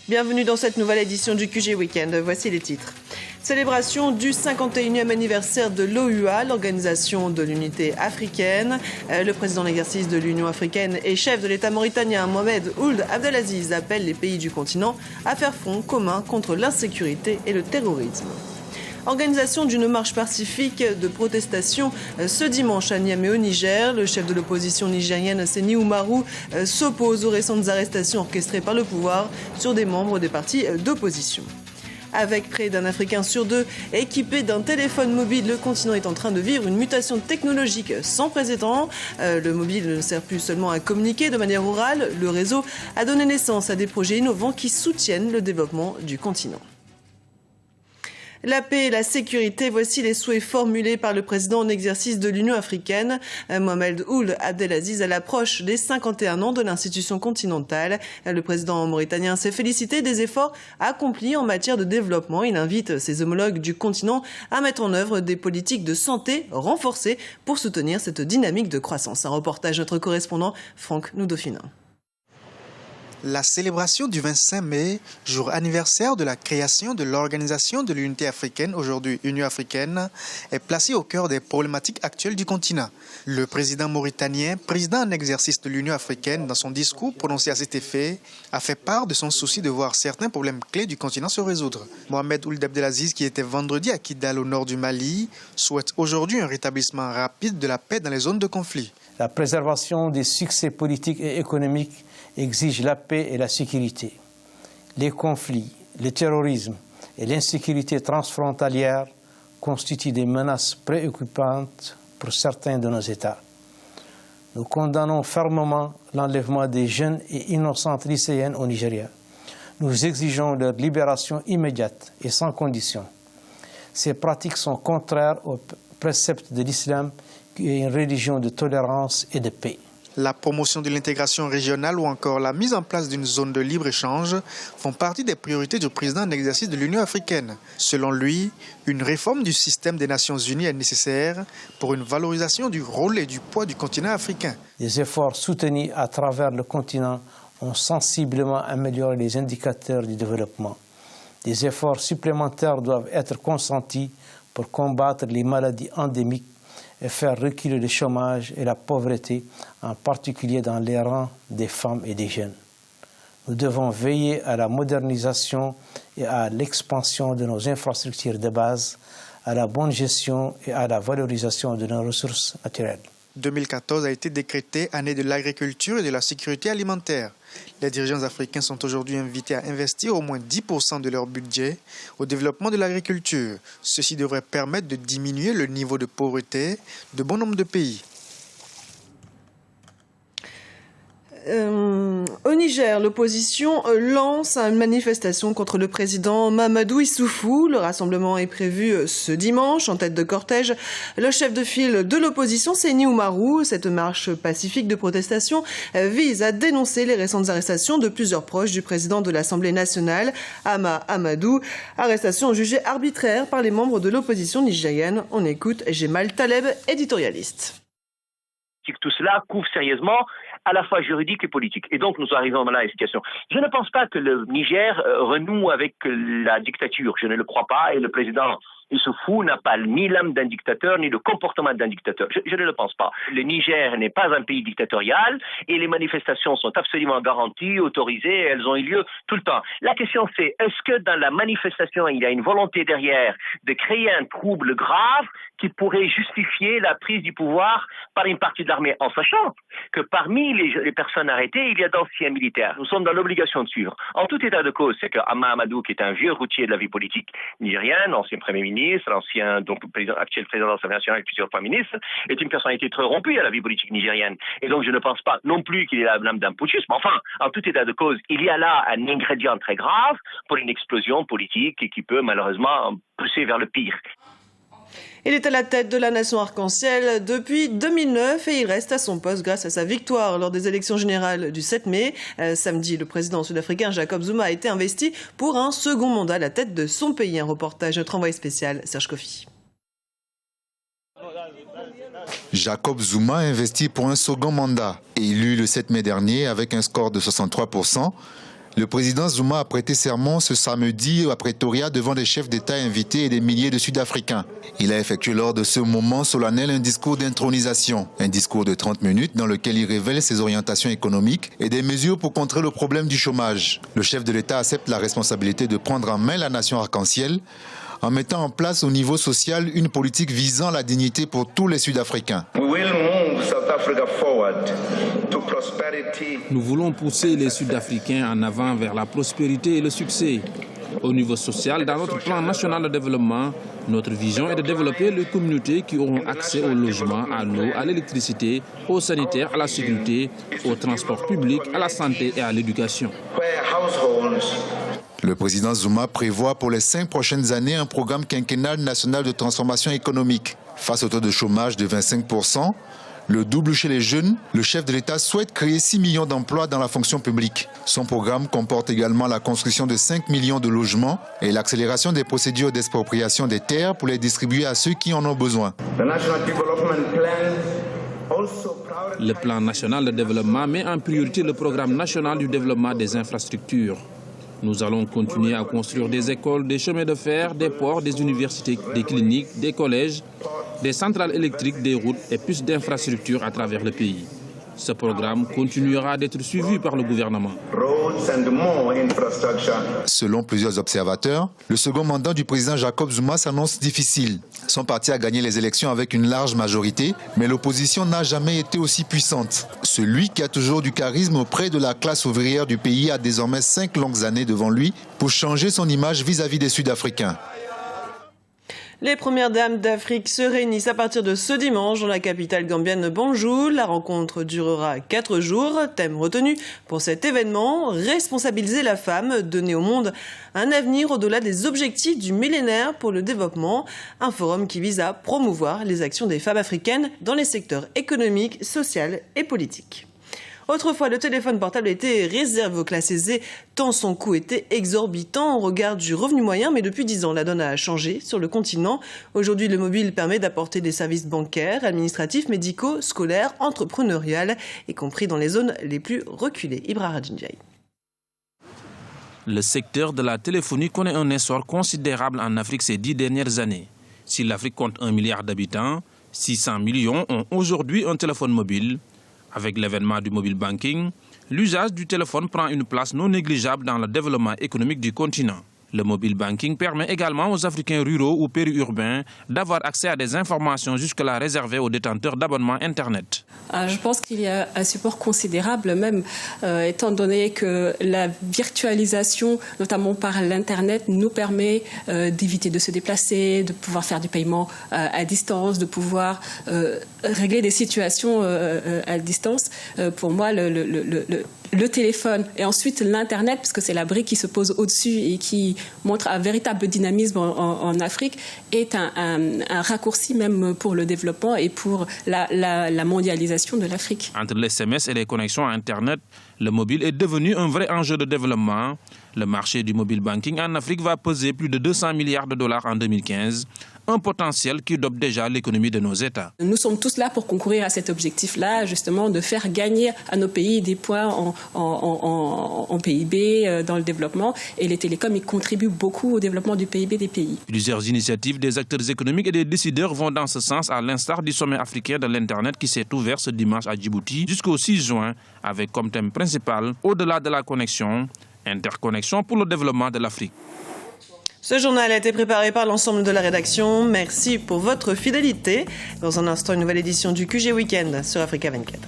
Bienvenue dans cette nouvelle édition du QG Weekend. Voici les titres. Célébration du 51e anniversaire de l'OUA, l'Organisation de l'Unité africaine. Le président en exercice de l'Union africaine et chef de l'État mauritanien, Mohamed Ould Abdelaziz, appelle les pays du continent à faire front commun contre l'insécurité et le terrorisme. Organisation d'une marche pacifique de protestation ce dimanche à Niamey au Niger. Le chef de l'opposition nigérienne, Seni Oumarou, s'oppose aux récentes arrestations orchestrées par le pouvoir sur des membres des partis d'opposition. Avec près d'un Africain sur deux équipé d'un téléphone mobile, le continent est en train de vivre une mutation technologique sans précédent. Le mobile ne sert plus seulement à communiquer de manière orale. Le réseau a donné naissance à des projets innovants qui soutiennent le développement du continent. La paix et la sécurité, voici les souhaits formulés par le président en exercice de l'Union africaine, Mohamed Ould Abdelaziz, à l'approche des 51 ans de l'institution continentale. Le président mauritanien s'est félicité des efforts accomplis en matière de développement. Il invite ses homologues du continent à mettre en œuvre des politiques de santé renforcées pour soutenir cette dynamique de croissance. Un reportage de notre correspondant Franck Noudofinin. La célébration du 25 mai, jour anniversaire de la création de l'Organisation de l'Unité africaine, aujourd'hui Union africaine, est placée au cœur des problématiques actuelles du continent. Le président mauritanien, président en exercice de l'Union africaine, dans son discours prononcé à cet effet, a fait part de son souci de voir certains problèmes clés du continent se résoudre. Mohamed Ould Abdelaziz, qui était vendredi à Kidal au nord du Mali, souhaite aujourd'hui un rétablissement rapide de la paix dans les zones de conflit. La préservation des succès politiques et économiques exige la paix et la sécurité. Les conflits, le terrorisme et l'insécurité transfrontalière constituent des menaces préoccupantes pour certains de nos États. Nous condamnons fermement l'enlèvement des jeunes et innocentes lycéennes au Nigeria. Nous exigeons leur libération immédiate et sans condition. Ces pratiques sont contraires aux préceptes de l'islam, qui est une religion de tolérance et de paix. La promotion de l'intégration régionale ou encore la mise en place d'une zone de libre-échange font partie des priorités du président en exercice de l'Union africaine. Selon lui, une réforme du système des Nations Unies est nécessaire pour une valorisation du rôle et du poids du continent africain. Les efforts soutenus à travers le continent ont sensiblement amélioré les indicateurs du développement. Des efforts supplémentaires doivent être consentis pour combattre les maladies endémiques et faire reculer le chômage et la pauvreté, en particulier dans les rangs des femmes et des jeunes. Nous devons veiller à la modernisation et à l'expansion de nos infrastructures de base, à la bonne gestion et à la valorisation de nos ressources naturelles. 2014 a été décrétée année de l'agriculture et de la sécurité alimentaire. Les dirigeants africains sont aujourd'hui invités à investir au moins 10% de leur budget au développement de l'agriculture. Ceci devrait permettre de diminuer le niveau de pauvreté de bon nombre de pays. Au Niger, l'opposition lance une manifestation contre le président Mahamadou Issoufou. Le rassemblement est prévu ce dimanche. En tête de cortège, le chef de file de l'opposition, Seni Oumarou. Cette marche pacifique de protestation vise à dénoncer les récentes arrestations de plusieurs proches du président de l'Assemblée nationale, Hama Amadou. Arrestations jugées arbitraires par les membres de l'opposition nigérienne. On écoute Jemal Taleb, éditorialiste. Tout cela couvre sérieusement à la fois juridique et politique. Et donc, nous arrivons là à une situation. Je ne pense pas que le Niger renoue avec la dictature. Je ne le crois pas. Et le président Issoufou n'a pas ni l'âme d'un dictateur, ni le comportement d'un dictateur. Je ne le pense pas. Le Niger n'est pas un pays dictatorial et les manifestations sont absolument garanties, autorisées, elles ont eu lieu tout le temps. La question c'est, est-ce que dans la manifestation, il y a une volonté derrière de créer un trouble grave qui pourrait justifier la prise du pouvoir par une partie de l'armée, en sachant que parmi les personnes arrêtées, il y a d'anciens militaires. Nous sommes dans l'obligation de suivre. En tout état de cause, c'est que Hama Amadou, qui est un vieux routier de la vie politique nigérienne, ancien premier ministre, l'ancien actuel président de l'Assemblée nationale et plusieurs premiers ministres, est une personnalité très rompue à la vie politique nigérienne. Et donc je ne pense pas non plus qu'il ait l'âme d'un putschiste, mais enfin, en tout état de cause, il y a là un ingrédient très grave pour une explosion politique qui peut malheureusement pousser vers le pire. Il est à la tête de la nation arc-en-ciel depuis 2009 et il reste à son poste grâce à sa victoire lors des élections générales du 7 mai. Samedi, le président sud-africain Jacob Zuma a été investi pour un second mandat à la tête de son pays. Un reportage de notre envoyé spécial Serge Kofi. Jacob Zuma investi pour un second mandat et élu le 7 mai dernier avec un score de 63%. Le président Zuma a prêté serment ce samedi à Pretoria devant des chefs d'État invités et des milliers de Sud-Africains. Il a effectué lors de ce moment solennel un discours d'intronisation, un discours de 30 minutes dans lequel il révèle ses orientations économiques et des mesures pour contrer le problème du chômage. Le chef de l'État accepte la responsabilité de prendre en main la nation arc-en-ciel en mettant en place au niveau social une politique visant la dignité pour tous les Sud-Africains. Nous voulons pousser les Sud-Africains en avant vers la prospérité et le succès. Au niveau social, dans notre plan national de développement, notre vision est de développer les communautés qui auront accès au logement, à l'eau, à l'électricité, au sanitaire, à la sécurité, au transport public, à la santé et à l'éducation. Le président Zuma prévoit pour les 5 prochaines années un programme quinquennal national de transformation économique. Face au taux de chômage de 25%, le double chez les jeunes, le chef de l'État souhaite créer 6 millions d'emplois dans la fonction publique. Son programme comporte également la construction de 5 millions de logements et l'accélération des procédures d'expropriation des terres pour les distribuer à ceux qui en ont besoin. Le plan national de développement met en priorité le programme national du développement des infrastructures. Nous allons continuer à construire des écoles, des chemins de fer, des ports, des universités, des cliniques, des collèges, des centrales électriques, des routes et plus d'infrastructures à travers le pays. Ce programme continuera d'être suivi par le gouvernement. Selon plusieurs observateurs, le second mandat du président Jacob Zuma s'annonce difficile. Son parti a gagné les élections avec une large majorité, mais l'opposition n'a jamais été aussi puissante. Celui qui a toujours du charisme auprès de la classe ouvrière du pays a désormais 5 longues années devant lui pour changer son image vis-à-vis des Sud-Africains. Les premières dames d'Afrique se réunissent à partir de ce dimanche dans la capitale gambienne Banjul. La rencontre durera 4 jours. Thème retenu pour cet événement, responsabiliser la femme, donner au monde un avenir au-delà des objectifs du millénaire pour le développement. Un forum qui vise à promouvoir les actions des femmes africaines dans les secteurs économiques, social et politiques. Autrefois, le téléphone portable était réservé aux classes aisées, tant son coût était exorbitant au regard du revenu moyen. Mais depuis 10 ans, la donne a changé sur le continent. Aujourd'hui, le mobile permet d'apporter des services bancaires, administratifs, médicaux, scolaires, entrepreneuriales, y compris dans les zones les plus reculées. Ibra Radjindjaï. Le secteur de la téléphonie connaît un essor considérable en Afrique ces 10 dernières années. Si l'Afrique compte 1 milliard d'habitants, 600 millions ont aujourd'hui un téléphone mobile. Avec l'avènement du mobile banking, l'usage du téléphone prend une place non négligeable dans le développement économique du continent. Le mobile banking permet également aux Africains ruraux ou périurbains d'avoir accès à des informations jusque-là réservées aux détenteurs d'abonnements Internet. Je pense qu'il y a un support considérable même, étant donné que la virtualisation, notamment par l'Internet, nous permet d'éviter de se déplacer, de pouvoir faire du paiement à distance, de pouvoir régler des situations à distance. Pour moi, le téléphone et ensuite l'Internet, puisque c'est la brique qui se pose au-dessus et qui montre un véritable dynamisme en Afrique, est un raccourci même pour le développement et pour la mondialisation de l'Afrique. Entre les SMS et les connexions à Internet, le mobile est devenu un vrai enjeu de développement. Le marché du mobile banking en Afrique va peser plus de 200 milliards de dollars en 2015, un potentiel qui dope déjà l'économie de nos États. Nous sommes tous là pour concourir à cet objectif-là, justement, de faire gagner à nos pays des points en PIB, dans le développement. Et les télécoms, ils contribuent beaucoup au développement du PIB des pays. Plusieurs initiatives des acteurs économiques et des décideurs vont dans ce sens, à l'instar du sommet africain de l'Internet qui s'est ouvert ce dimanche à Djibouti jusqu'au 6 juin, avec comme thème principal, au-delà de la connexion, interconnexion pour le développement de l'Afrique. Ce journal a été préparé par l'ensemble de la rédaction. Merci pour votre fidélité. Dans un instant, une nouvelle édition du QG Weekend sur Africa 24.